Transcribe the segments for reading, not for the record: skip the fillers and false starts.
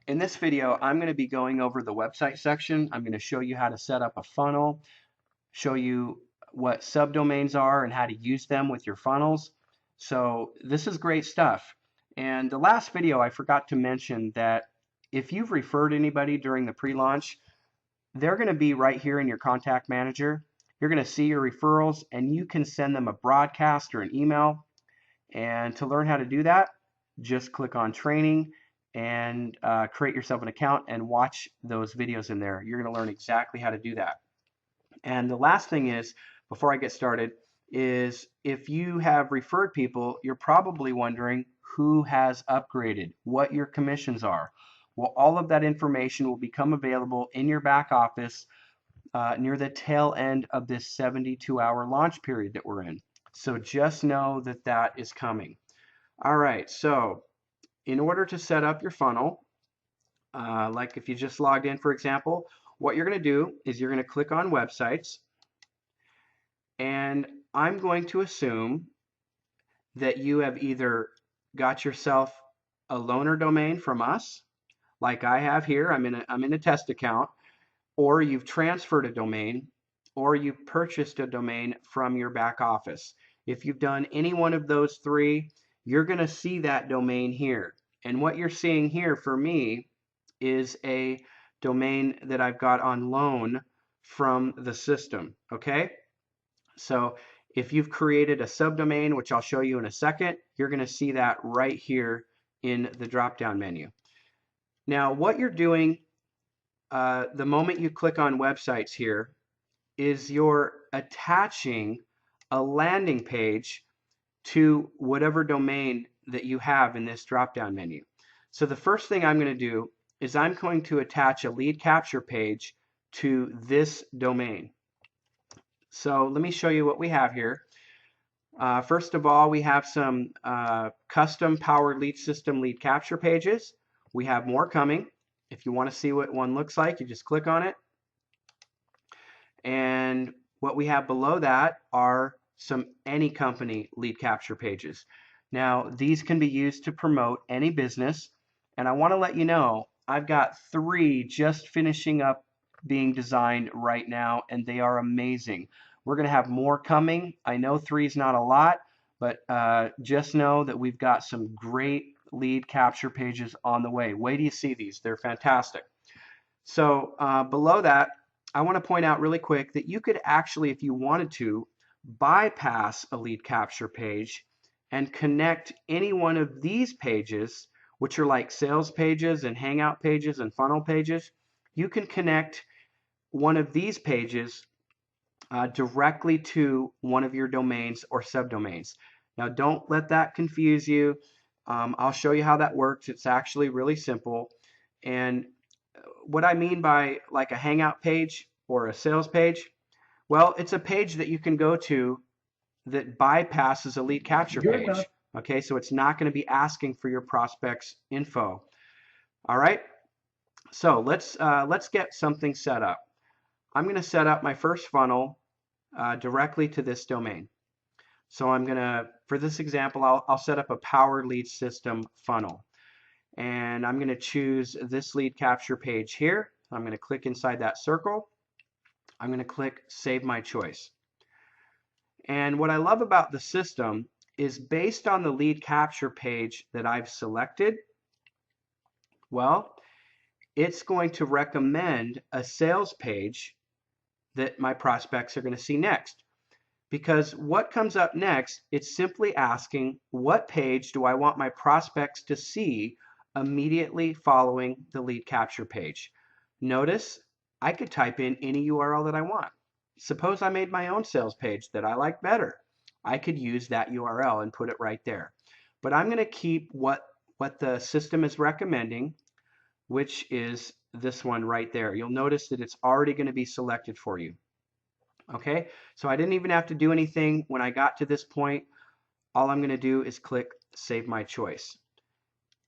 In this video, I'm going to be going over the website section. I'm going to show you how to set up a funnel, show you what subdomains are and how to use them with your funnels. So this is great stuff. And the last video, I forgot to mention that if you've referred anybody during the pre-launch, they're going to be right here in your contact manager. You're going to see your referrals and you can send them a broadcast or an email. And to learn how to do that, just click on training and create yourself an account and watch those videos in there. You're going to learn exactly how to do that. And the last thing is, before I get started, is if you have referred people, you're probably wondering who has upgraded, what your commissions are. Well, all of that information will become available in your back office near the tail end of this 72-hour launch period that we're in. So just know that that is coming. All right, so in order to set up your funnel, like if you just logged in, for example, what you're going to do is you're going to click on websites, and I'm going to assume that you have either got yourself a loaner domain from us, like I have here. I'm in a test account, or you've transferred a domain, or you've purchased a domain from your back office. If you've done any one of those three, you're going to see that domain here. And what you're seeing here for me is a domain that I've got on loan from the system. Okay? So if you've created a subdomain, which I'll show you in a second, you're going to see that right here in the drop-down menu. Now, what you're doing the moment you click on websites here is you're attaching a landing page to whatever domain that you have in this drop-down menu. So the first thing I'm going to do is I'm going to attach a lead capture page to this domain. So let me show you what we have here. First of all, we have some custom powered lead system lead capture pages. We have more coming. If you want to see what one looks like, you just click on it. And what we have below that are some any company lead capture pages. Now, these can be used to promote any business. And I want to let you know, I've got 3 just finishing up being designed right now, and they are amazing. We're going to have more coming. I know 3 is not a lot, but just know that we've got some great lead capture pages on the way. Wait till you see these. They're fantastic. So below that, I want to point out really quick that you could actually, if you wanted to, bypass a lead capture page and connect any one of these pages, which are like sales pages and hangout pages and funnel pages. You can connect one of these pages directly to one of your domains or subdomains. Now, don't let that confuse you. I'll show you how that works. It's actually really simple. And what I mean by like a hangout page or a sales page, well, it's a page that you can go to that bypasses a lead capture page. Okay, so it's not going to be asking for your prospects info. All right, so let's get something set up. I'm going to set up my first funnel directly to this domain. So I'm going to, for this example, I'll set up a power lead system funnel. And I'm going to choose this lead capture page here. I'm going to click inside that circle. I'm going to click Save My Choice. And what I love about the system is based on the lead capture page that I've selected, well, it's going to recommend a sales page that my prospects are going to see next. Because what comes up next, it's simply asking, what page do I want my prospects to see immediately following the lead capture page? Notice I could type in any URL that I want. Suppose I made my own sales page that I like better. I could use that URL and put it right there. But I'm going to keep what the system is recommending, which is this one right there. You'll notice that it's already going to be selected for you. Okay, so I didn't even have to do anything when I got to this point. All I'm going to do is click Save My Choice.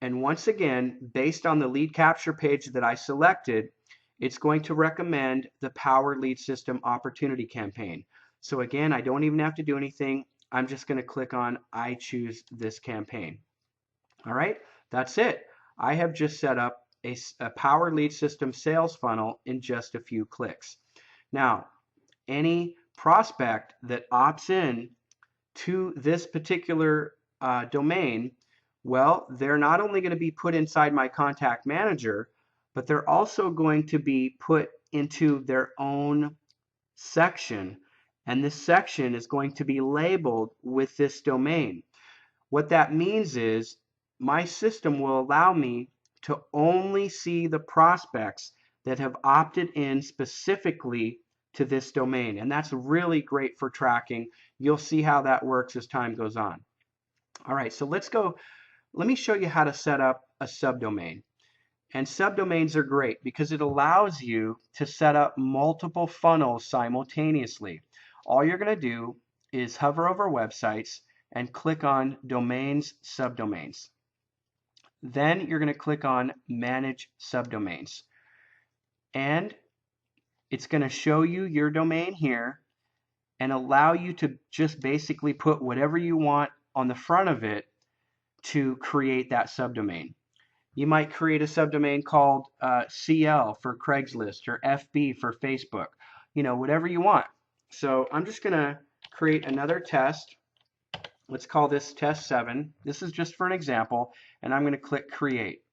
And once again, based on the lead capture page that I selected, it's going to recommend the Power Lead System Opportunity Campaign. So again, I don't even have to do anything. I'm just going to click on I choose this campaign. All right, that's it. I have just set up a powered lead system sales funnel in just a few clicks. Now, any prospect that opts in to this particular domain, well, they're not only going to be put inside my contact manager, but they're also going to be put into their own section, and this section is going to be labeled with this domain. What that means is my system will allow me to only see the prospects that have opted in specifically to this domain, and that's really great for tracking. You'll see how that works as time goes on. All right, so let me show you how to set up a subdomain. And subdomains are great because it allows you to set up multiple funnels simultaneously. All you're going to do is hover over websites and click on Domains, Subdomains. Then you're going to click on Manage Subdomains. And it's going to show you your domain here and allow you to just basically put whatever you want on the front of it to create that subdomain. You might create a subdomain called CL for Craigslist or FB for Facebook, whatever you want. So I'm just going to create another test. Let's call this test 7. This is just for an example, and I'm going to click create.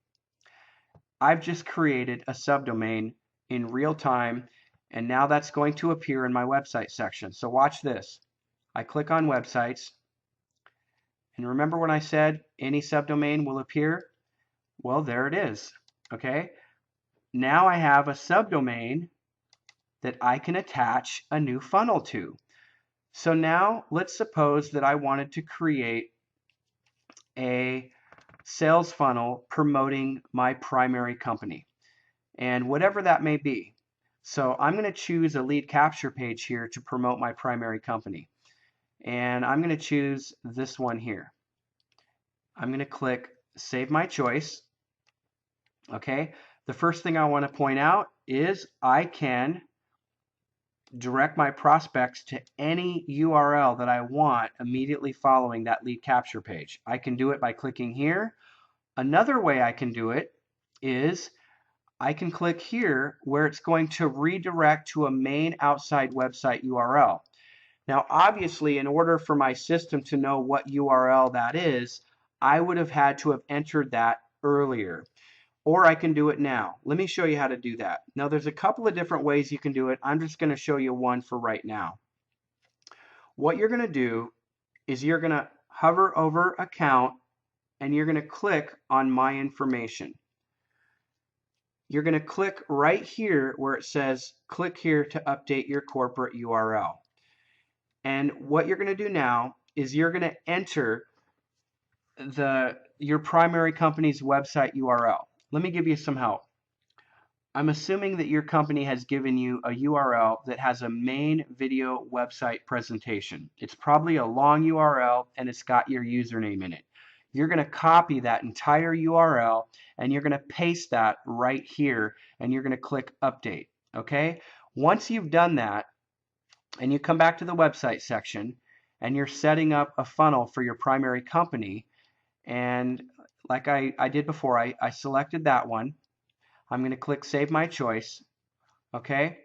I've just created a subdomain in real time, and now that's going to appear in my website section. So watch this. I click on websites, and remember when I said any subdomain will appear? Well, there it is. Okay. Now I have a subdomain that I can attach a new funnel to. So now let's suppose that I wanted to create a sales funnel promoting my primary company, and whatever that may be. So I'm going to choose a lead capture page here to promote my primary company. And I'm going to choose this one here. I'm going to click Save My Choice. Okay, the first thing I want to point out is I can direct my prospects to any URL that I want immediately following that lead capture page. I can do it by clicking here. Another way I can do it is I can click here where it's going to redirect to a main outside website URL. Now, obviously, in order for my system to know what URL that is, I would have had to have entered that earlier. Or I can do it now. Let me show you how to do that. Now, there's a couple of different ways you can do it. I'm just going to show you one for right now. What you're going to do is you're going to hover over Account, and you're going to click on My Information. You're going to click right here where it says, click here to update your corporate URL. And what you're going to do now is you're going to enter your primary company's website URL. Let me give you some help. I'm assuming that your company has given you a URL that has a main video website presentation. It's probably a long URL and it's got your username in it. You're going to copy that entire URL and you're going to paste that right here and you're going to click update. Okay? Once you've done that and you come back to the website section and you're setting up a funnel for your primary company, and like I did before, I selected that one. I'm going to click Save My Choice. Okay.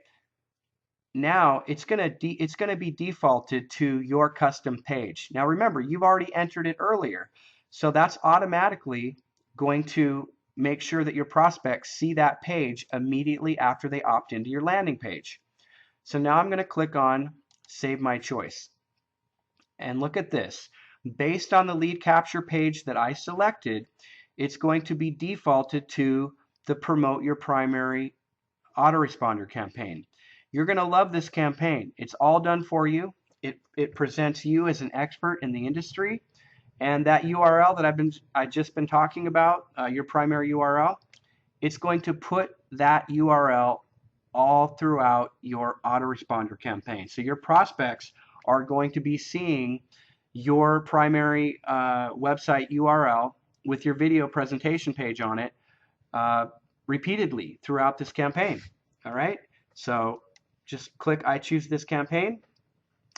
Now it's going to be defaulted to your custom page. Now remember, you've already entered it earlier, so that's automatically going to make sure that your prospects see that page immediately after they opt into your landing page. So now I'm going to click on Save My Choice. And look at this. Based on the lead capture page that I selected, it's going to be defaulted to the Promote Your Primary autoresponder campaign. You're going to love this campaign. It's all done for you. It presents you as an expert in the industry, and that URL that I've just been talking about, your primary URL, it's going to put that URL all throughout your autoresponder campaign. So your prospects are going to be seeing your primary website URL with your video presentation page on it repeatedly throughout this campaign. All right, so just click I choose this campaign,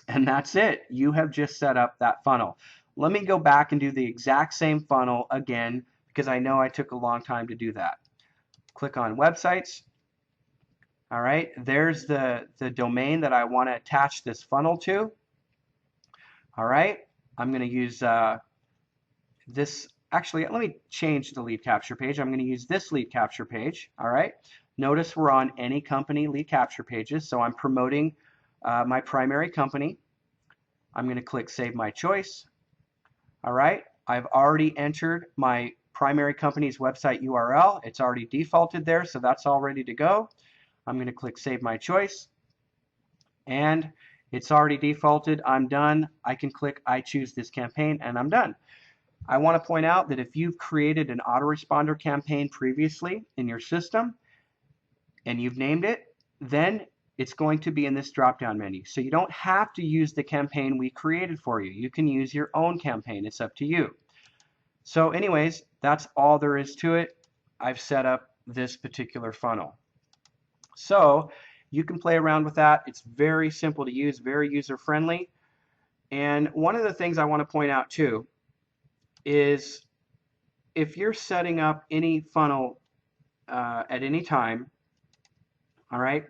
and that's it. You have just set up that funnel. Let me go back and do the exact same funnel again because I know I took a long time to do that. Click on websites. All right, there's the domain that I want to attach this funnel to. All right, I'm going to use this. Actually, let me change the lead capture page. I'm going to use this lead capture page. All right, notice we're on any company lead capture pages, so I'm promoting my primary company. I'm going to click Save My Choice. All right, I've already entered my primary company's website URL. It's already defaulted there, so that's all ready to go. I'm going to click Save My Choice, and it's already defaulted. I'm done. I can click I choose this campaign, and I'm done. I want to point out that if you've created an autoresponder campaign previously in your system and you've named it, then it's going to be in this drop-down menu. So you don't have to use the campaign we created for you. You can use your own campaign. It's up to you. So anyways, that's all there is to it. I've set up this particular funnel. So you can play around with that. It's very simple to use, very user-friendly. And one of the things I want to point out too is if you're setting up any funnel at any time, all right,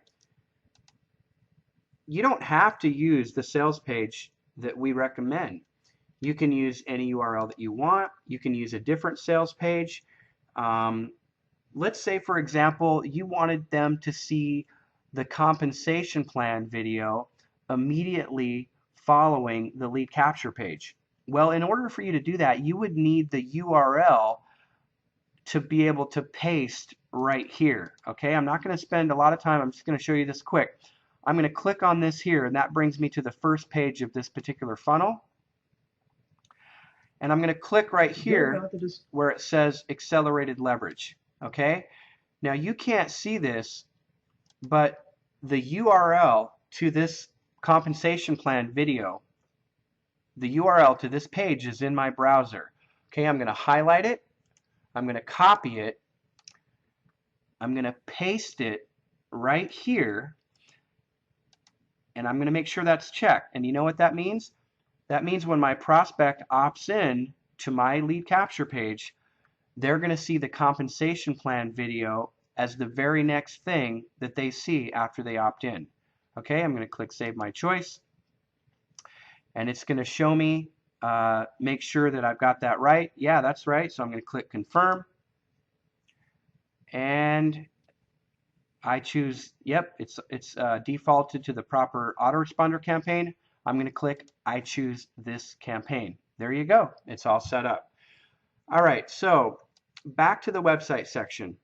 you don't have to use the sales page that we recommend. You can use any URL that you want. You can use a different sales page. Let's say, for example, you wanted them to see the compensation plan video immediately following the lead capture page. Well, in order for you to do that, you would need the URL to be able to paste right here. Okay, I'm not going to spend a lot of time. I'm just going to show you this quick. I'm going to click on this here, and that brings me to the first page of this particular funnel. And I'm going to click right here where it says accelerated leverage. Okay, now you can't see this, but the URL to this compensation plan video, the URL to this page is in my browser. Okay, I'm going to highlight it. I'm going to copy it. I'm going to paste it right here. And I'm going to make sure that's checked. And you know what that means? That means when my prospect opts in to my lead capture page, they're going to see the compensation plan video as the very next thing that they see after they opt in. Okay, I'm going to click Save My Choice. And it's going to show me, make sure that I've got that right. Yeah, that's right. So I'm going to click Confirm. And I choose, yep, it's defaulted to the proper autoresponder campaign. I'm going to click I choose this campaign. There you go. It's all set up. All right, so back to the website section.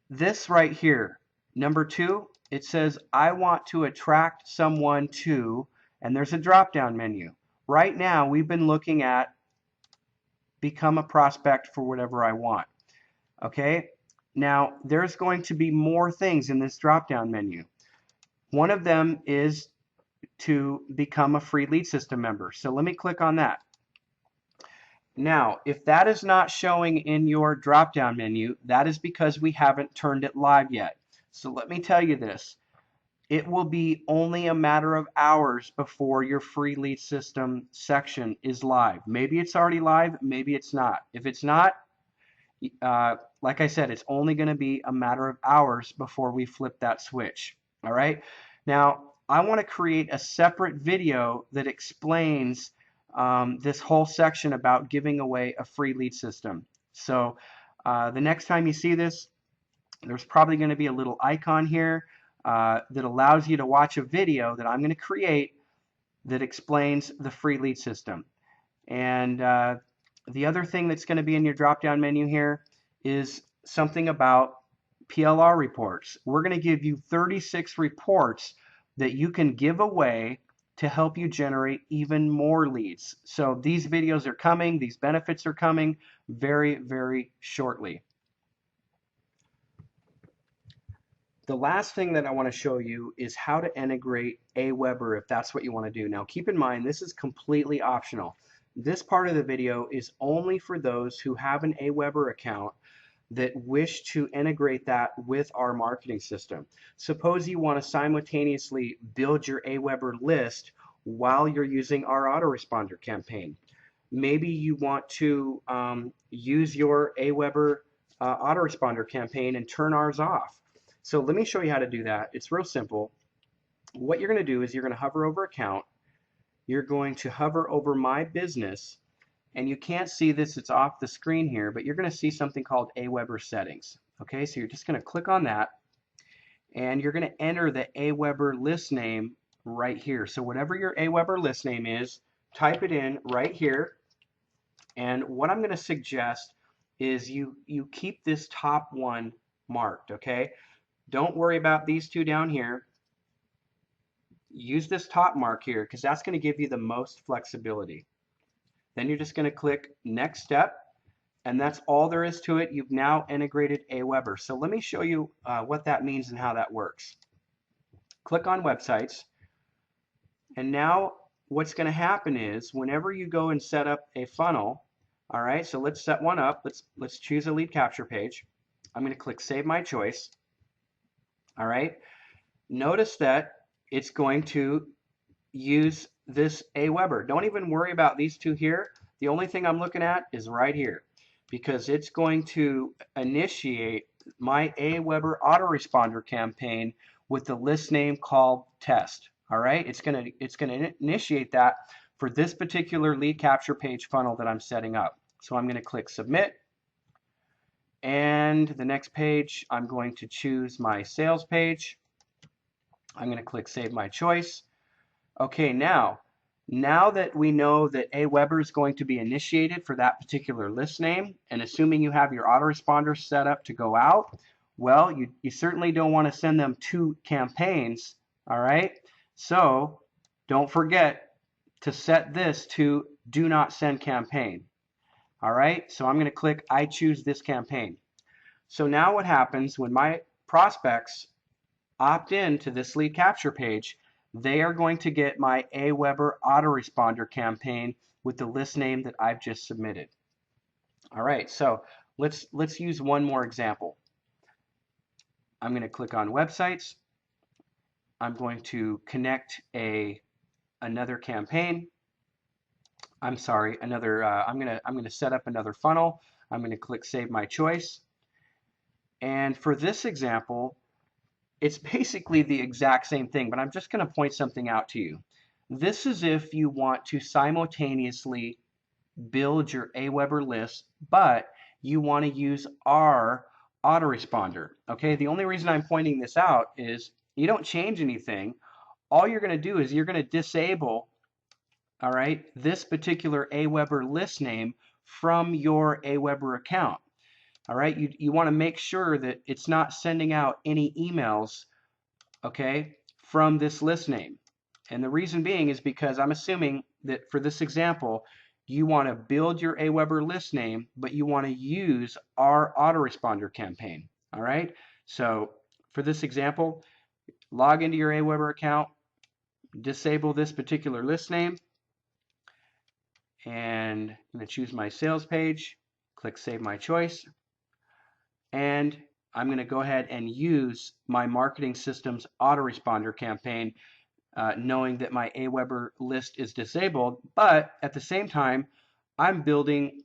This right here, number 2, it says I want to attract someone to, and there's a drop-down menu. Right now, we've been looking at become a prospect for whatever I want. Okay, now there's going to be more things in this drop-down menu. One of them is to become a free lead system member. So let me click on that. Now, if that is not showing in your drop-down menu, that is because we haven't turned it live yet. So let me tell you this. It will be only a matter of hours before your free lead system section is live. Maybe it's already live, maybe it's not. If it's not, like I said, it's only going to be a matter of hours before we flip that switch. All right. Now, I want to create a separate video that explains this whole section about giving away a free lead system. So the next time you see this, there's probably going to be a little icon here that allows you to watch a video that I'm going to create that explains the free lead system. And the other thing that's going to be in your drop-down menu here is something about PLR reports. We're going to give you 36 reports that you can give away to help you generate even more leads. So these videos are coming, these benefits are coming very, very shortly. The last thing that I want to show you is how to integrate Aweber if that's what you want to do. Now keep in mind, this is completely optional. This part of the video is only for those who have an Aweber account that wish to integrate that with our marketing system. Suppose you want to simultaneously build your Aweber list while you're using our autoresponder campaign. Maybe you want to use your Aweber autoresponder campaign and turn ours off. So let me show you how to do that. It's real simple. What you're going to do is you're going to hover over account. You're going to hover over my business, and you can't see this, it's off the screen here, but you're going to see something called Aweber settings. Okay, so you're just going to click on that, and you're going to enter the Aweber list name right here. So whatever your Aweber list name is, type it in right here. And what I'm going to suggest is you keep this top one marked, okay? Don't worry about these two down here. Use this top mark here because that's going to give you the most flexibility. Then you're just going to click next step, and that's all there is to it. You've now integrated Aweber. So let me show you what that means and how that works. Click on websites, and now what's going to happen is whenever you go and set up a funnel, all right, so let's set one up. Let's choose a lead capture page. I'm going to click Save My Choice. All right, notice that it's going to use this Aweber. Don't even worry about these two here. The only thing I'm looking at is right here, because it's going to initiate my Aweber autoresponder campaign with the list name called test. All right, it's going to initiate that for this particular lead capture page funnel that I'm setting up. So I'm going to click submit, and the next page I'm going to choose my sales page. I'm going to click Save My Choice. Okay, now that we know that Aweber is going to be initiated for that particular list name, and assuming you have your autoresponder set up to go out, well, you certainly don't want to send them two campaigns, all right? So don't forget to set this to Do Not Send Campaign, all right? So I'm going to click I choose this campaign. So now what happens when my prospects opt in to this lead capture page, they are going to get my Aweber autoresponder campaign with the list name that I've just submitted. All right, so let's use one more example. I'm going to click on websites. I'm going to connect another campaign. I'm sorry, another. I'm going to set up another funnel. I'm going to click Save My Choice. And for this example, it's basically the exact same thing, but I'm just going to point something out to you. This is if you want to simultaneously build your Aweber list, but you want to use our autoresponder. Okay, the only reason I'm pointing this out is you don't change anything. All you're going to do is you're going to disable, all right, this particular Aweber list name from your Aweber account. All right, you want to make sure that it's not sending out any emails, okay, from this list name. And the reason being is because I'm assuming that for this example, you want to build your Aweber list name, but you want to use our autoresponder campaign. All right, so for this example, log into your Aweber account, disable this particular list name, and I'm going to choose my sales page, click Save My Choice, and I'm going to go ahead and use my marketing system's autoresponder campaign, knowing that my Aweber list is disabled, but at the same time, I'm building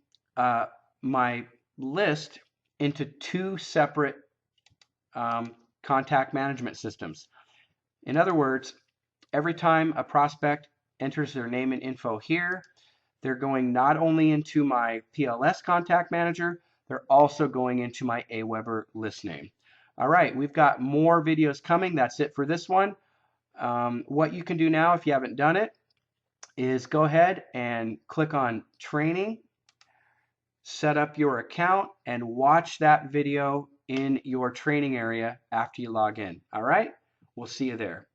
my list into two separate contact management systems. In other words, every time a prospect enters their name and info here, they're going not only into my PLS contact manager, they're also going into my Aweber list name. All right, we've got more videos coming. That's it for this one. What you can do now, if you haven't done it, is go ahead and click on Training, set up your account, and watch that video in your training area after you log in. All right, we'll see you there.